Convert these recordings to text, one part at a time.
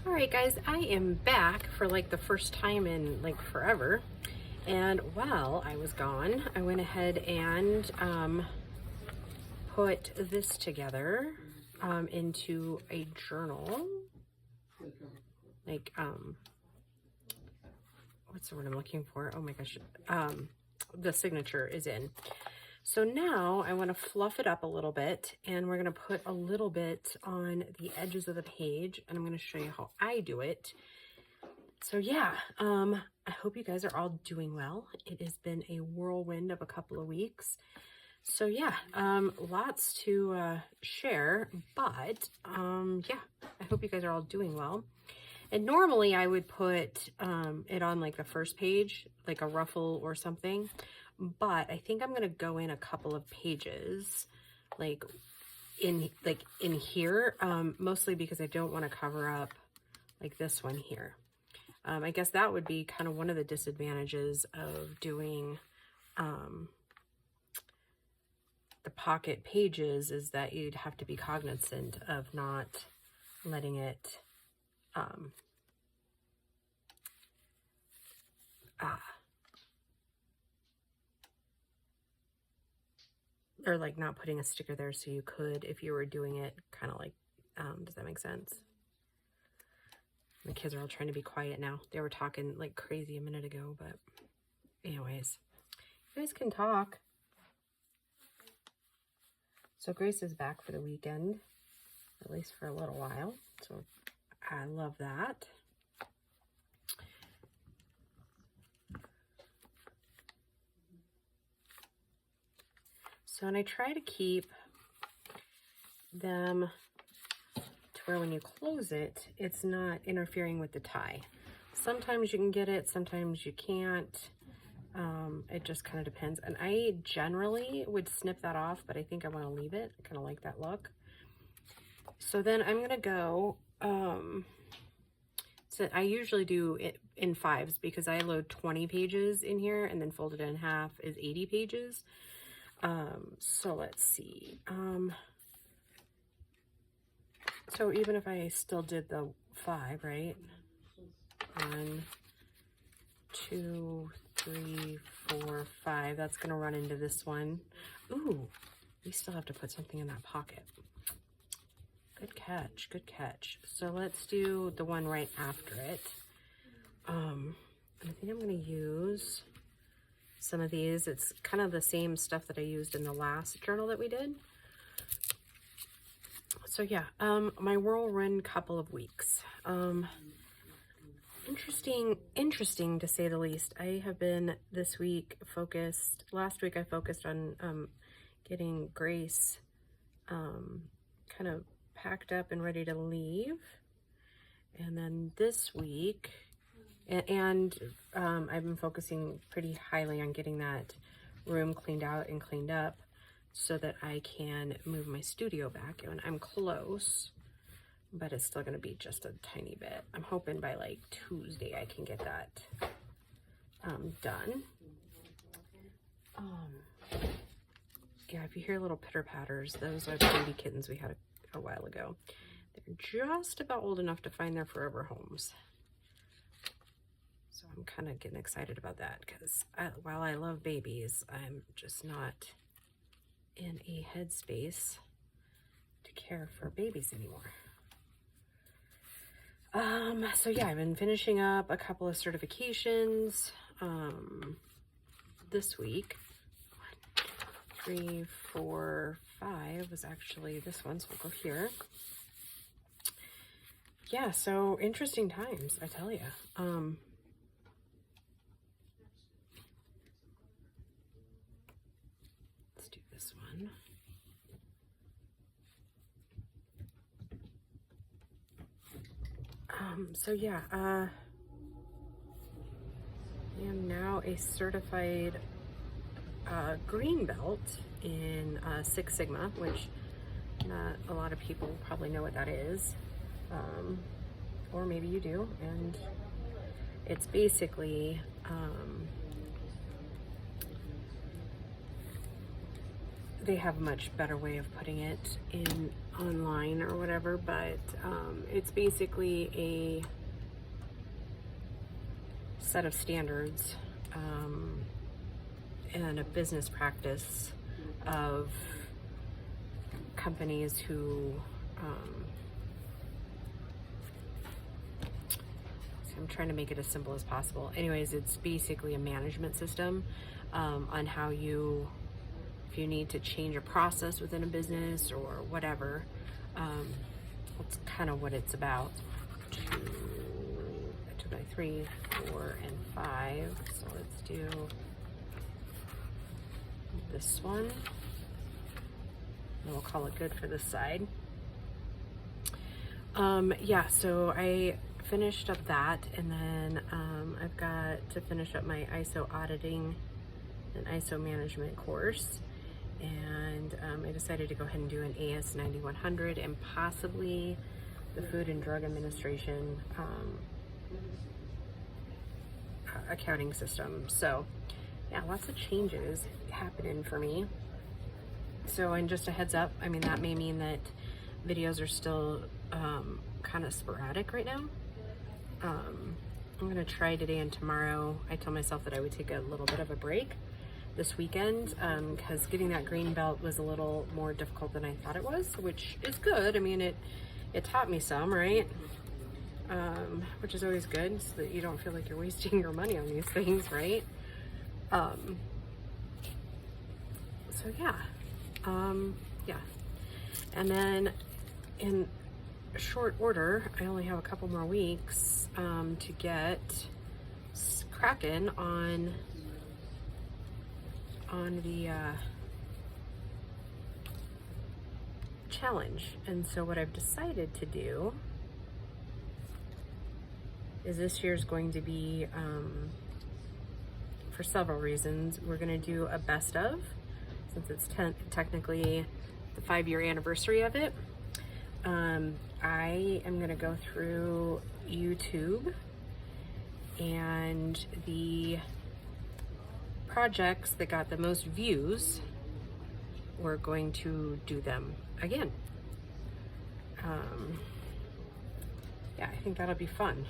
Alright guys, I am back for like the first time in like forever. And while I was gone, I went ahead and put this together into a journal. Like, what's the word I'm looking for? Oh my gosh. The signature is in. So now I want to fluff it up a little bit, and we're going to put a little bit on the edges of the page, and I'm going to show you how I do it. So yeah, I hope you guys are all doing well. It has been a whirlwind of a couple of weeks. So yeah, lots to share, but yeah, I hope you guys are all doing well. And normally I would put it on like the first page, like a ruffle or something. But I think I'm going to go in a couple of pages, like in here, mostly because I don't want to cover up like this one here. I guess that would be kind of one of the disadvantages of doing the pocket pages, is that you'd have to be cognizant of not letting it or like not putting a sticker there, so you could, if you were doing it kind of like, does that make sense? The kids are all trying to be quiet now. They were talking like crazy a minute ago, but anyways, you guys can talk. So Grace is back for the weekend, at least for a little while. So I love that. So, and I try to keep them to where when you close it, it's not interfering with the tie. Sometimes you can get it, sometimes you can't. It just kind of depends. And I generally would snip that off, but I think I want to leave it. I kind of like that look. So then I'm going to go, so I usually do it in 5s because I load 20 pages in here, and then fold it in half is 80 pages. So let's see. So even if I still did the 5, right? 1, 2, 3, 4, 5. That's going to run into this one. Ooh, we still have to put something in that pocket. Good catch, good catch. So let's do the one right after it. I think I'm going to use some of these. It's kind of the same stuff that I used in the last journal that we did. So yeah, my whirlwind couple of weeks. Interesting to say the least. I have been this week focused, last week I focused on getting Grace kind of packed up and ready to leave. And then this week, and I've been focusing pretty highly on getting that room cleaned out and cleaned up so that I can move my studio back. And I'm close, but it's still going to be just a tiny bit. I'm hoping by like Tuesday I can get that done. Yeah, if you hear little pitter patters, those are the baby kittens we had a while ago. They're just about old enough to find their forever homes. So I'm kind of getting excited about that, because while I love babies, I'm just not in a headspace to care for babies anymore. So yeah, I've been finishing up a couple of certifications this week. 1, 2, 3, 4, 5 was actually this one, so we'll go here. Yeah, so interesting times, I tell you. Let's do this one. So yeah, I am now a certified green belt in Six Sigma, which not a lot of people probably know what that is, or maybe you do. And it's basically they have a much better way of putting it in online or whatever, but it's basically a set of standards and a business practice of companies who I'm trying to make it as simple as possible. Anyways, it's basically a management system on how you, if you need to change a process within a business or whatever, that's kind of what it's about. 2 by 3, 4, and 5. So let's do this one. And we'll call it good for this side. Yeah, so I finished up that, and then I've got to finish up my ISO auditing and ISO management course, and I decided to go ahead and do an AS 9100 and possibly the Food and Drug Administration accounting system. So yeah, lots of changes happening for me. So, and just a heads up, I mean, that may mean that videos are still kind of sporadic right now. I'm gonna try today and tomorrow. I told myself that I would take a little bit of a break this weekend because getting that green belt was a little more difficult than I thought it was, which is good. I mean, it taught me some, right? Which is always good, so that you don't feel like you're wasting your money on these things, right? So yeah, yeah. And then in short order, I only have a couple more weeks to get cracking on the challenge. And so what I've decided to do is this year's going to be, for several reasons, we're going to do a best of, since it's technically the 5-year anniversary of it. I am going to go through YouTube and the projects that got the most views, we're going to do them again. Yeah, I think that'll be fun.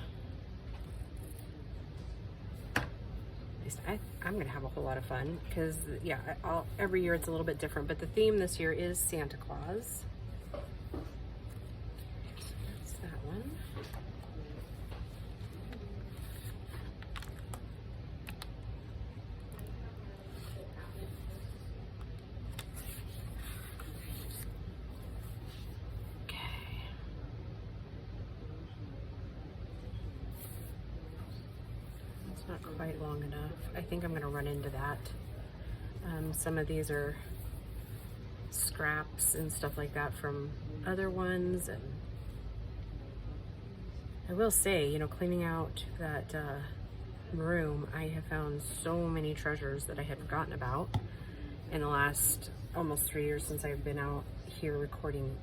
I'm gonna have a whole lot of fun because, yeah, every year it's a little bit different, but the theme this year is Santa Claus. That's that one. Not quite long enough. I think I'm going to run into that. Some of these are scraps and stuff like that from other ones, and I will say, you know, cleaning out that room, I have found so many treasures that I had forgotten about in the last almost 3 years since I've been out here recording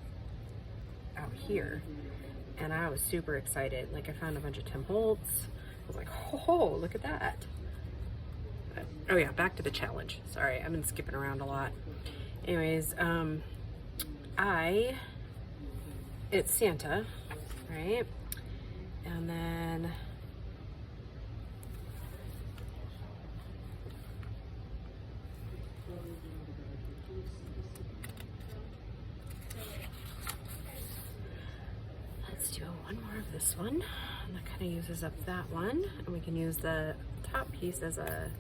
out here, and I was super excited. Like, I found a bunch of Tim Holtz. I was like, oh, look at that. Oh yeah, back to the challenge. Sorry, I've been skipping around a lot. Anyways, it's Santa, right? And then let's do one more of this one. And that kind of uses up that one, and we can use the top piece as a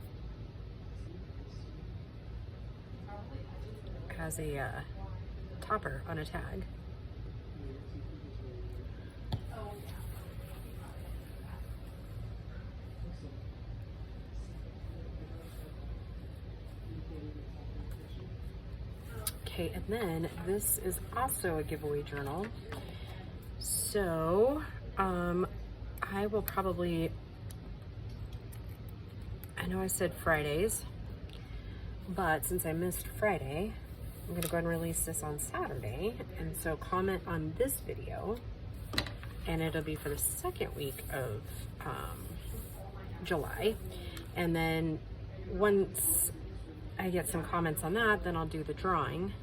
topper on a tag. Okay, and then this is also a giveaway journal. So I will probably, I know I said Fridays, but since I missed Friday, I'm gonna go ahead and release this on Saturday. And so comment on this video, and it'll be for the second week of July. And then once I get some comments on that, then I'll do the drawing.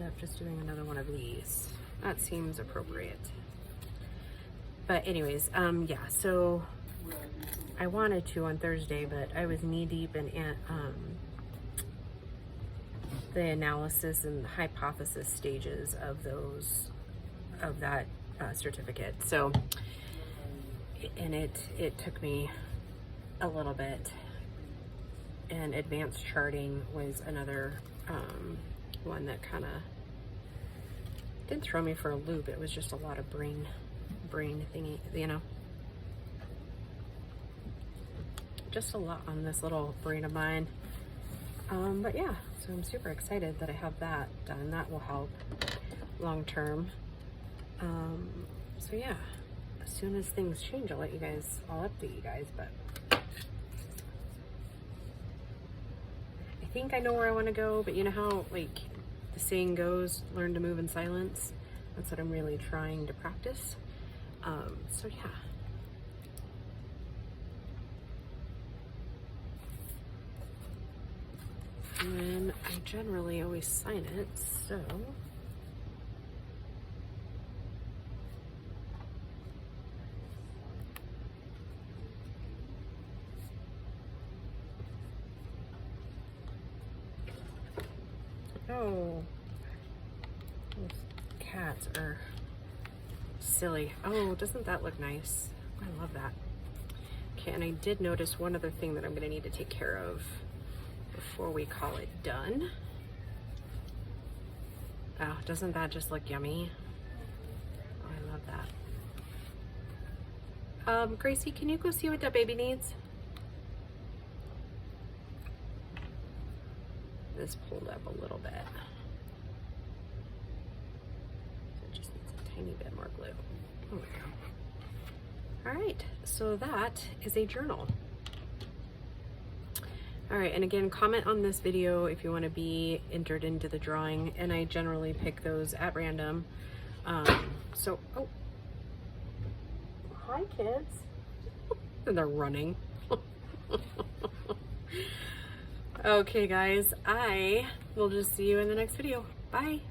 end up just doing another one of these. That seems appropriate. But anyways, yeah, so I wanted to on Thursday, but I was knee deep in the analysis and hypothesis stages of that certificate. So, and it took me a little bit, and advanced charting was another one that kind of didn't throw me for a loop. It was just a lot of brain thingy, you know, just a lot on this little brain of mine. But yeah, so I'm super excited that I have that done. That will help long term. So yeah, as soon as things change, I'll update you guys, but I think I know where I want to go, but you know how, like, the saying goes, learn to move in silence. That's what I'm really trying to practice. So yeah. And then I generally always sign it, so. Oh, those cats are silly. Oh, doesn't that look nice? I love that. Okay, and I did notice one other thing that I'm gonna need to take care of before we call it done. Oh, doesn't that just look yummy? Oh, I love that. Gracie, can you go see what that baby needs? This pulled up a little bit. So it just needs a tiny bit more glue. There we go. All right, so that is a journal. All right, and again, comment on this video if you want to be entered into the drawing, and I generally pick those at random. Oh, hi kids. And they're running. Okay guys, I will just see you in the next video. Bye.